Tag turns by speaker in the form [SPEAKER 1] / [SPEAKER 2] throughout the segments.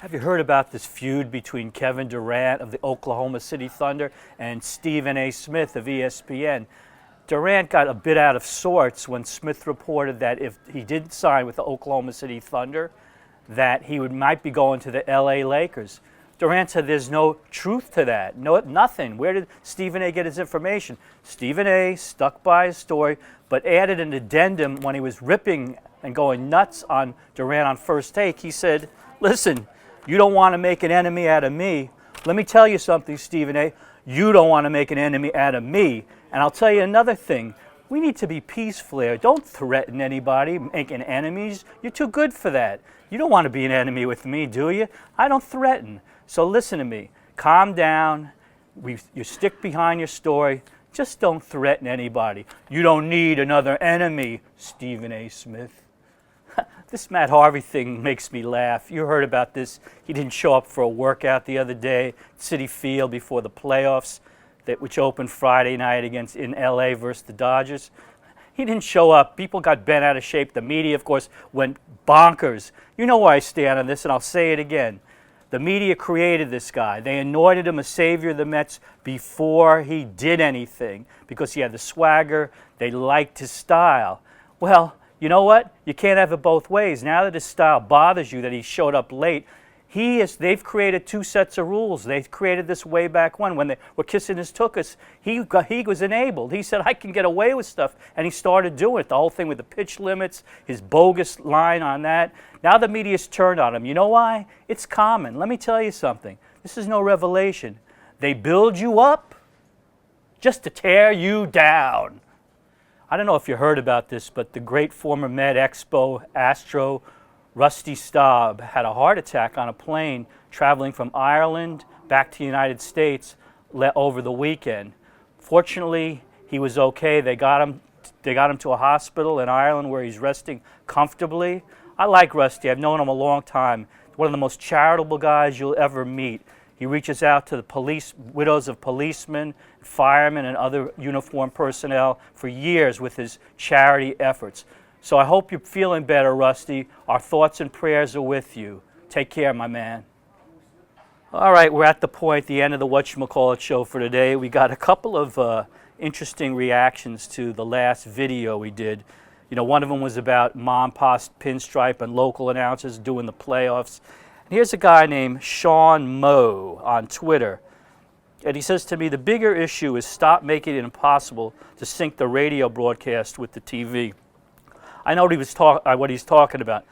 [SPEAKER 1] Have you heard about this feud between Kevin Durant of the Oklahoma City Thunder and Stephen A. Smith of ESPN? Durant got a bit out of sorts when Smith reported that if he didn't sign with the Oklahoma City Thunder, that he might be going to the LA Lakers. Durant said there's no truth to that, nothing. Where did Stephen A. get his information? Stephen A. stuck by his story, but added an addendum when he was ripping and going nuts on Durant on First Take. He said, listen, you don't want to make an enemy out of me. Let me tell you something, Stephen A. You don't want to make an enemy out of me. And I'll tell you another thing. We need to be peaceful here. Don't threaten anybody, making enemies. You're too good for that. You don't want to be an enemy with me, do you? I don't threaten. So listen to me. Calm down. You stick behind your story. Just don't threaten anybody. You don't need another enemy, Stephen A. Smith. This Matt Harvey thing makes me laugh. You heard about this. He didn't show up for a workout the other day at Citi Field before the playoffs, which opened Friday night in LA versus the Dodgers. He didn't show up. People got bent out of shape. The media, of course, went bonkers. You know where I stand on this, and I'll say it again. The media created this guy. They anointed him a savior of the Mets before he did anything because he had the swagger. They liked his style. Well, you know what? You can't have it both ways. Now that his style bothers you, that he showed up late, they've created two sets of rules. They created this way back when they were kissing his tuchus. He was enabled. He said, I can get away with stuff. And he started doing it. The whole thing with the pitch limits, his bogus line on that. Now the media's turned on him. You know why? It's common. Let me tell you something. This is no revelation. They build you up just to tear you down. I don't know if you heard about this, but the great former Med Expo Astro Rusty Staub had a heart attack on a plane traveling from Ireland back to the United States over the weekend. Fortunately, he was okay. They got him to a hospital in Ireland where he's resting comfortably. I like Rusty. I've known him a long time. One of the most charitable guys you'll ever meet. He reaches out to the widows of policemen, firemen, and other uniformed personnel for years with his charity efforts. So I hope you're feeling better, Rusty. Our thoughts and prayers are with you. Take care, my man. All right, we're at the end of the Whatchamacallit show for today. We got a couple of interesting reactions to the last video we did. You know, one of them was about mom, pa, pinstripe, and local announcers doing the playoffs. And here's a guy named Sean Moe on Twitter. And he says to me, the bigger issue is stop making it impossible to sync the radio broadcast with the TV. I know what he's talking about.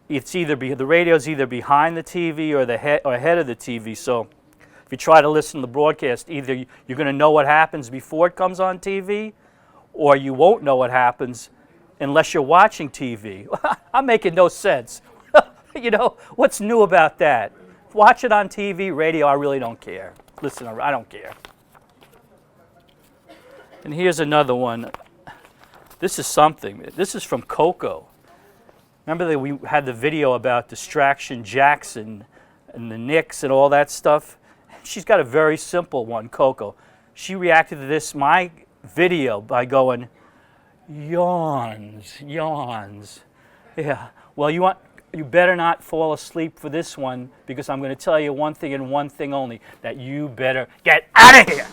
[SPEAKER 1] It's either the radio's either behind the TV or ahead of the TV. So if you try to listen to the broadcast, either you're going to know what happens before it comes on TV, or you won't know what happens unless you're watching TV. I'm making no sense. You know, what's new about that? Watch it on TV, radio, I really don't care. Listen, I don't care. And here's another one. This is something. This is from Coco. Remember that we had the video about Distraction Jackson and the Knicks and all that stuff? She's got a very simple one, Coco. She reacted to my video by going, yawns, yawns. Yeah, well, you better not fall asleep for this one because I'm going to tell you one thing and one thing only, that you better get out of here.